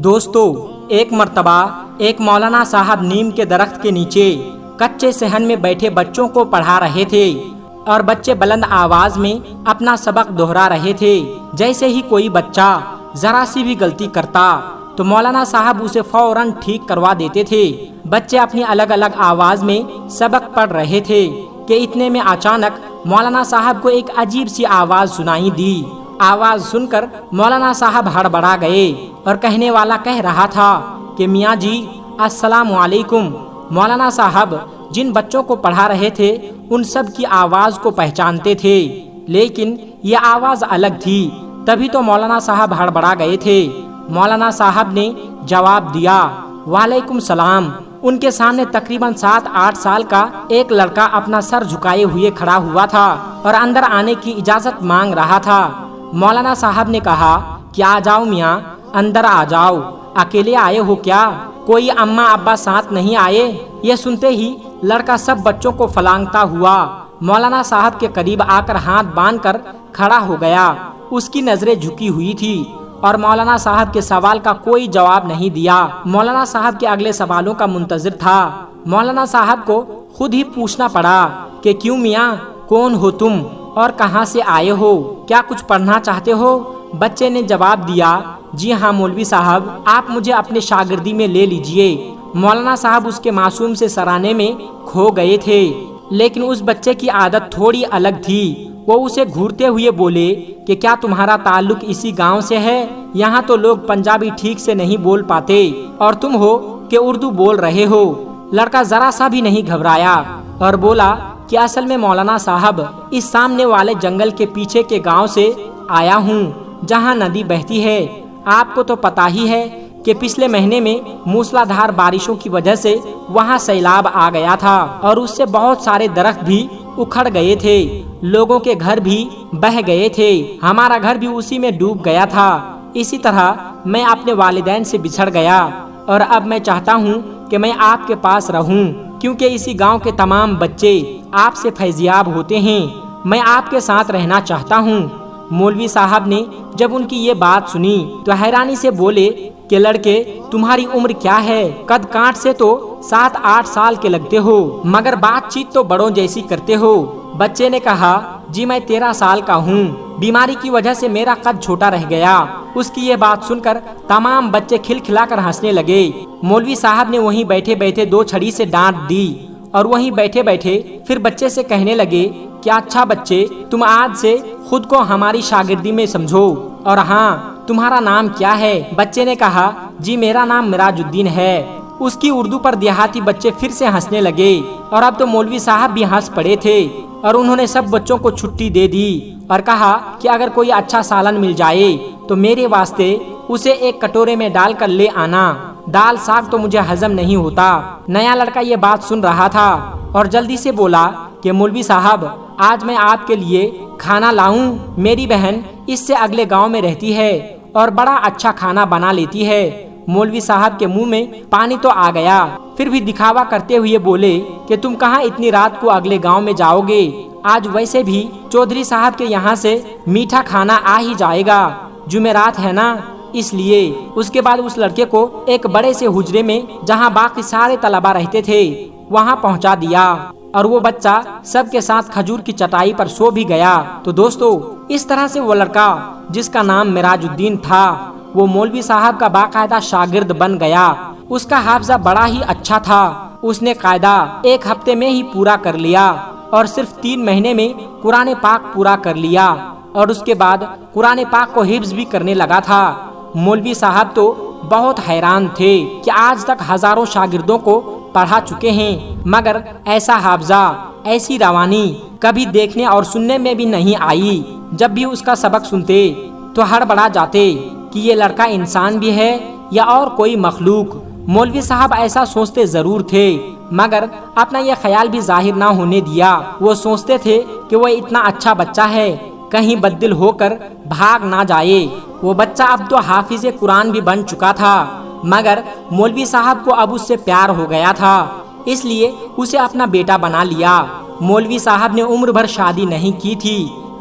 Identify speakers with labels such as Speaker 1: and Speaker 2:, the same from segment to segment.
Speaker 1: دوستو، ایک مرتبہ ایک مولانا صاحب نیم کے درخت کے نیچے کچے صحن میں بیٹھے بچوں کو پڑھا رہے تھے اور بچے بلند آواز میں اپنا سبق دہرا رہے تھے۔ جیسے ہی کوئی بچہ ذرا سی بھی غلطی کرتا تو مولانا صاحب اسے فوراً ٹھیک کروا دیتے تھے۔ بچے اپنی الگ الگ آواز میں سبق پڑھ رہے تھے کہ اتنے میں اچانک مولانا صاحب کو ایک عجیب سی آواز سنائی دی۔ آواز سن کر مولانا صاحب ہڑبڑا گئے اور کہنے والا کہہ رہا تھا کہ میاں جی السلام علیکم۔ مولانا صاحب جن بچوں کو پڑھا رہے تھے ان سب کی آواز کو پہچانتے تھے، لیکن یہ آواز الگ تھی، تبھی تو مولانا صاحب ہڑبڑا گئے تھے۔ مولانا صاحب نے جواب دیا وعلیکم السلام۔ ان کے سامنے تقریباً 7-8 سال کا ایک لڑکا اپنا سر جھکائے ہوئے کھڑا ہوا تھا اور اندر آنے کی اجازت مانگ رہا تھا۔ مولانا صاحب نے کہا کہ آ جاؤ میاں، اندر آ جاؤ، اکیلے آئے ہو کیا؟ کوئی اماں ابا ساتھ نہیں آئے؟ یہ سنتے ہی لڑکا سب بچوں کو فلانگتا ہوا مولانا صاحب کے قریب آ کر ہاتھ باندھ کر کھڑا ہو گیا۔ اس کی نظریں جھکی ہوئی تھی اور مولانا صاحب کے سوال کا کوئی جواب نہیں دیا۔ مولانا صاحب کے اگلے سوالوں کا منتظر تھا۔ مولانا صاحب کو خود ہی پوچھنا پڑا کہ کیوں میاں، کون ہو تم اور کہاں سے آئے ہو؟ کیا کچھ پڑھنا چاہتے ہو؟ بچے نے جواب دیا جی ہاں مولوی صاحب، آپ مجھے اپنے شاگردی میں لے لیجئے۔ مولانا صاحب اس کے معصوم سے سرانے میں کھو گئے تھے، لیکن اس بچے کی عادت تھوڑی الگ تھی۔ وہ اسے گھورتے ہوئے بولے کہ کیا تمہارا تعلق اسی گاؤں سے ہے؟ یہاں تو لوگ پنجابی ٹھیک سے نہیں بول پاتے اور تم ہو کہ اردو بول رہے ہو۔ لڑکا ذرا سا بھی نہیں گھبرایا اور بولا کہ اصل میں مولانا صاحب اس سامنے والے جنگل کے پیچھے کے گاؤں سے آیا ہوں جہاں ندی بہتی ہے۔ آپ کو تو پتہ ہی ہے کہ پچھلے مہینے میں موسلا دھار بارشوں کی وجہ سے وہاں سیلاب آ گیا تھا اور اس سے بہت سارے درخت بھی اکھڑ گئے تھے، لوگوں کے گھر بھی بہہ گئے تھے، ہمارا گھر بھی اسی میں ڈوب گیا تھا۔ اسی طرح میں اپنے والدین سے بچھڑ گیا اور اب میں چاہتا ہوں کہ میں آپ کے پاس رہوں، کیونکہ اسی گاؤں کے تمام بچے آپ سے فیضیاب ہوتے ہیں۔ میں آپ کے ساتھ رہنا چاہتا ہوں۔ مولوی صاحب نے جب ان کی یہ بات سنی تو حیرانی سے بولے کہ لڑکے، تمہاری عمر کیا ہے؟ قد کانٹ سے تو 7-8 سال کے لگتے ہو، مگر بات چیت تو بڑوں جیسی کرتے ہو۔ بچے نے کہا جی میں 13 سال کا ہوں، بیماری کی وجہ سے میرا قد چھوٹا رہ گیا۔ اس کی یہ بات سن کر تمام بچے کھلکھلا کر ہنسنے لگے۔ مولوی صاحب نے وہیں بیٹھے بیٹھے 2 چھڑی سے ڈانٹ دی اور وہیں بیٹھے بیٹھے پھر بچے سے کہنے لگے کہ اچھا بچے، تم آج سے خود کو ہماری شاگردی میں سمجھو، اور ہاں تمہارا نام کیا ہے؟ بچے نے کہا جی میرا نام مراج الدین ہے۔ اس کی اردو پر دیہاتی بچے پھر سے ہنسنے لگے اور اب تو مولوی صاحب بھی ہنس پڑے تھے اور انہوں نے سب بچوں کو چھٹی دے دی اور کہا کہ اگر کوئی اچھا سالن مل جائے تو میرے واسطے اسے ایک کٹورے میں ڈال کر لے آنا، دال ساگ تو مجھے ہضم نہیں ہوتا۔ نیا لڑکا یہ بات سن رہا تھا اور جلدی سے بولا کہ مولوی صاحب آج میں آپ کے لیے کھانا لاؤں؟ میری بہن اس سے اگلے گاؤں میں رہتی ہے اور بڑا اچھا کھانا بنا لیتی ہے۔ مولوی صاحب کے منہ میں پانی تو آ گیا، پھر بھی دکھاوا کرتے ہوئے بولے کہ تم کہاں اتنی رات کو اگلے گاؤں میں جاؤ گے؟ آج ویسے بھی چودھری صاحب کے یہاں سے میٹھا کھانا آ ہی جائے گا، جمعرات ہے نا، اس لیے۔ اس کے بعد اس لڑکے کو ایک بڑے سے حجرے میں جہاں باقی سارے طلبہ رہتے تھے وہاں پہنچا دیا اور وہ بچہ سب کے ساتھ کھجور کی چٹائی پر سو بھی گیا۔ تو دوستو، اس طرح سے وہ لڑکا جس کا نام مراج الدین تھا وہ مولوی صاحب کا باقاعدہ شاگرد بن گیا۔ اس کا حافظہ بڑا ہی اچھا تھا، اس نے قاعدہ 1 ہفتے میں ہی پورا کر لیا اور صرف 3 مہینے میں قرآن پاک پورا کر لیا اور اس کے بعد قرآن پاک کو حفظ بھی کرنے لگا تھا۔ مولوی صاحب تو بہت حیران تھے کہ آج تک ہزاروں شاگردوں کو پڑھا چکے ہیں، مگر ایسا حافظہ، ایسی روانی کبھی دیکھنے اور سننے میں بھی نہیں آئی۔ جب بھی اس کا سبق سنتے تو ہڑبڑا جاتے کہ یہ لڑکا انسان بھی ہے یا اور کوئی مخلوق۔ مولوی صاحب ایسا سوچتے ضرور تھے، مگر اپنا یہ خیال بھی ظاہر نہ ہونے دیا۔ وہ سوچتے تھے کہ وہ اتنا اچھا بچہ ہے، کہیں بددل ہو کر بھاگ نہ جائے۔ وہ بچہ اب تو حافظ قرآن بھی بن چکا تھا، مگر مولوی صاحب کو اب اس سے پیار ہو گیا تھا، اس لیے اسے اپنا بیٹا بنا لیا۔ مولوی صاحب نے عمر بھر شادی نہیں کی تھی۔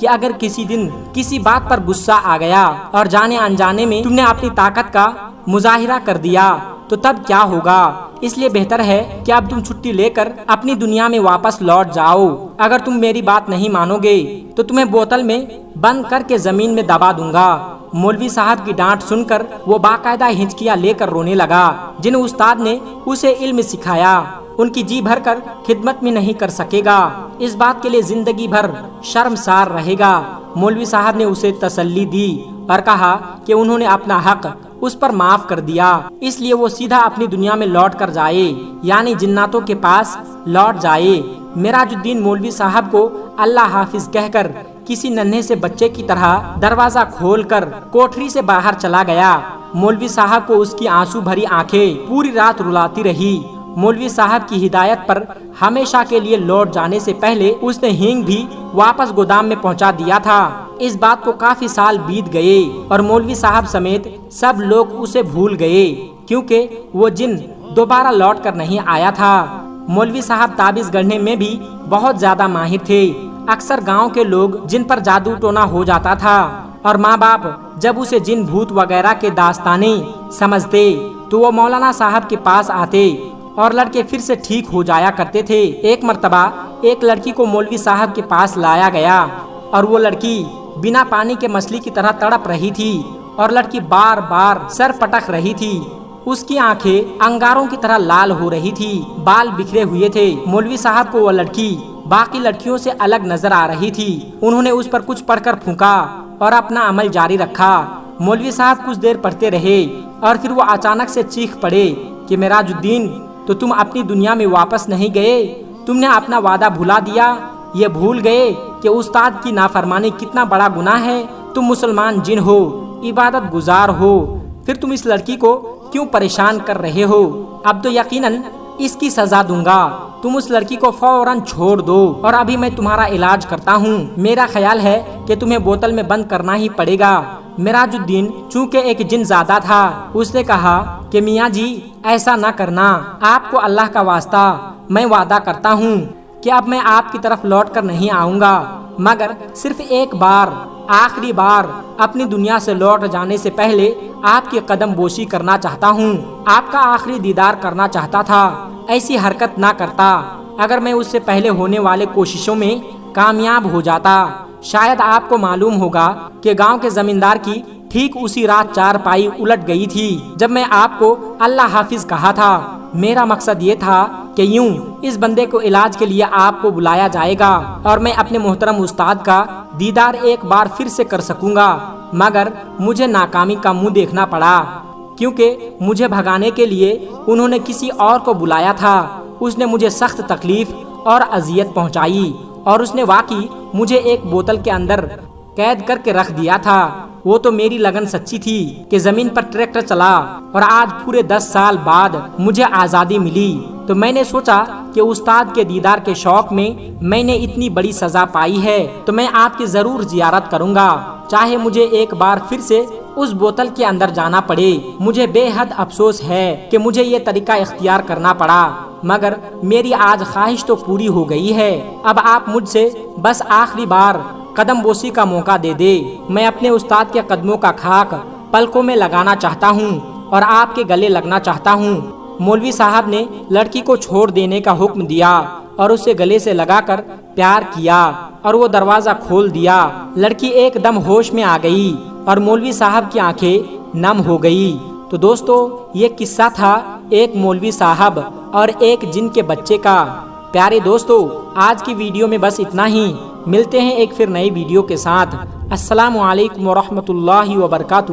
Speaker 1: کہ اگر کسی دن کسی بات پر غصہ آ گیا اور جانے انجانے میں تم نے اپنی طاقت کا مظاہرہ کر دیا تو تب کیا ہوگا؟ اس لیے بہتر ہے کہ اب تم چھٹی لے کر اپنی دنیا میں واپس لوٹ جاؤ۔ اگر تم میری بات نہیں مانو گے تو تمہیں بوتل میں بند کر کے زمین میں دبا دوں گا۔ مولوی صاحب کی ڈانٹ سن کر وہ باقاعدہ ہچکیاں لے کر رونے لگا۔ جن استاد نے اسے علم سکھایا ان کی جی بھر کر خدمت میں نہیں کر سکے گا، اس بات کے لیے زندگی بھر شرمسار رہے گا۔ مولوی صاحب نے اسے تسلی دی اور کہا کہ انہوں نے اپنا حق اس پر معاف کر دیا، اس لیے وہ سیدھا اپنی دنیا میں لوٹ کر جائے، یعنی جناتوں کے پاس لوٹ جائے۔ معراج الدین مولوی صاحب کو اللہ حافظ کہہ کر کسی ننھے سے بچے کی طرح دروازہ کھول کر کوٹری سے باہر چلا گیا۔ مولوی صاحب کو اس کی آنسو بھری آنکھیں پوری رات رلاتی رہی۔ مولوی صاحب کی ہدایت پر ہمیشہ کے لیے لوٹ جانے سے پہلے اس نے ہینگ بھی واپس گودام میں پہنچا دیا تھا۔ اس بات کو کافی سال بیت گئے اور مولوی صاحب سمیت سب لوگ اسے بھول گئے، کیونکہ وہ جن دوبارہ لوٹ کر نہیں آیا تھا۔ مولوی صاحب تعبیذ گڑھنے میں بھی بہت زیادہ ماہر تھے۔ اکثر گاؤں کے لوگ جن پر جادو ٹونا ہو جاتا تھا اور ماں باپ جب اسے جن بھوت وغیرہ کے داستانے سمجھتے تو وہ مولانا صاحب کے پاس آتے اور لڑکے پھر سے ٹھیک ہو جایا کرتے تھے۔ ایک مرتبہ ایک لڑکی کو مولوی صاحب کے پاس لایا گیا اور وہ لڑکی بنا پانی کے مچھلی کی طرح تڑپ رہی تھی اور لڑکی بار بار سر پٹک رہی تھی۔ اس کی آنکھیں انگاروں کی طرح لال ہو رہی تھی، بال بکھرے ہوئے تھے۔ مولوی صاحب کو وہ لڑکی باقی لڑکیوں سے الگ نظر آ رہی تھی۔ انہوں نے اس پر کچھ پڑھ کر پھونکا اور اپنا عمل جاری رکھا۔ مولوی صاحب کچھ دیر پڑھتے رہے اور پھر وہ اچانک سے چیخ پڑے کہ معراج الدین، تو تم اپنی دنیا میں واپس نہیں گئے؟ تم نے اپنا وعدہ بھلا دیا؟ یہ بھول گئے کہ استاد کی نافرمانی کتنا بڑا گناہ ہے؟ تم مسلمان جن ہو، عبادت گزار ہو، پھر تم اس لڑکی کو کیوں پریشان کر رہے ہو؟ اب تو یقیناً اس کی سزا دوں گا، تم اس لڑکی کو فوراً چھوڑ دو اور ابھی میں تمہارا علاج کرتا ہوں۔ میرا خیال ہے کہ تمہیں بوتل میں بند کرنا ہی پڑے گا۔ معراج الدین چونکہ ایک جن زادہ تھا، اس نے کہا کہ میاں جی ایسا نہ کرنا، آپ کو اللہ کا واسطہ میں وعدہ کرتا ہوں کہ اب میں آپ کی طرف لوٹ کر نہیں آؤں گا، مگر صرف ایک بار، آخری بار اپنی دنیا سے لوٹ جانے سے پہلے آپ کی قدم بوسی کرنا چاہتا ہوں، آپ کا آخری دیدار کرنا چاہتا تھا۔ ایسی حرکت نہ کرتا اگر میں اس سے پہلے ہونے والے کوششوں میں کامیاب ہو جاتا۔ شاید آپ کو معلوم ہوگا کہ گاؤں کے زمیندار کی ٹھیک اسی رات چارپائی الٹ گئی تھی جب میں آپ کو اللہ حافظ کہا تھا۔ میرا مقصد یہ تھا کہ یوں اس بندے کو علاج کے لیے آپ کو بلایا جائے گا اور میں اپنے محترم استاد کا دیدار ایک بار پھر سے کر سکوں گا، مگر مجھے ناکامی کا منہ دیکھنا پڑا، کیونکہ مجھے بھگانے کے لیے انہوں نے کسی اور کو بلایا تھا۔ اس نے مجھے سخت تکلیف اور اذیت پہنچائی اور اس نے واقعی مجھے ایک بوتل کے اندر قید کر کے رکھ دیا تھا۔ وہ تو میری لگن سچی تھی کہ زمین پر ٹریکٹر چلا اور آج پورے 10 سال بعد مجھے آزادی ملی تو میں نے سوچا کہ استاد کے دیدار کے شوق میں نے اتنی بڑی سزا پائی ہے تو میں آپ کی ضرور زیارت کروں گا، چاہے مجھے ایک بار پھر سے اس بوتل کے اندر جانا پڑے۔ مجھے بے حد افسوس ہے کہ مجھے یہ طریقہ اختیار کرنا پڑا، مگر میری آج خواہش تو پوری ہو گئی ہے۔ اب آپ مجھ سے بس آخری بار قدم بوسی کا موقع دے دے۔ میں اپنے استاد کے قدموں کا خاک پلکوں میں لگانا چاہتا ہوں اور آپ کے گلے لگنا چاہتا ہوں۔ مولوی صاحب نے لڑکی کو چھوڑ دینے کا حکم دیا اور اسے گلے سے لگا کر پیار کیا اور وہ دروازہ کھول دیا۔ لڑکی ایک دم ہوش میں آ گئی اور مولوی صاحب کی آنکھیں نم ہو گئی۔ تو دوستو یہ قصہ تھا ایک مولوی صاحب اور ایک جن کے بچے کا۔ پیارے دوستو آج کی ویڈیو میں بس اتنا ہی، ملتے ہیں ایک پھر نئی ویڈیو کے ساتھ۔ السلام علیکم ورحمۃ اللہ وبرکاتہ۔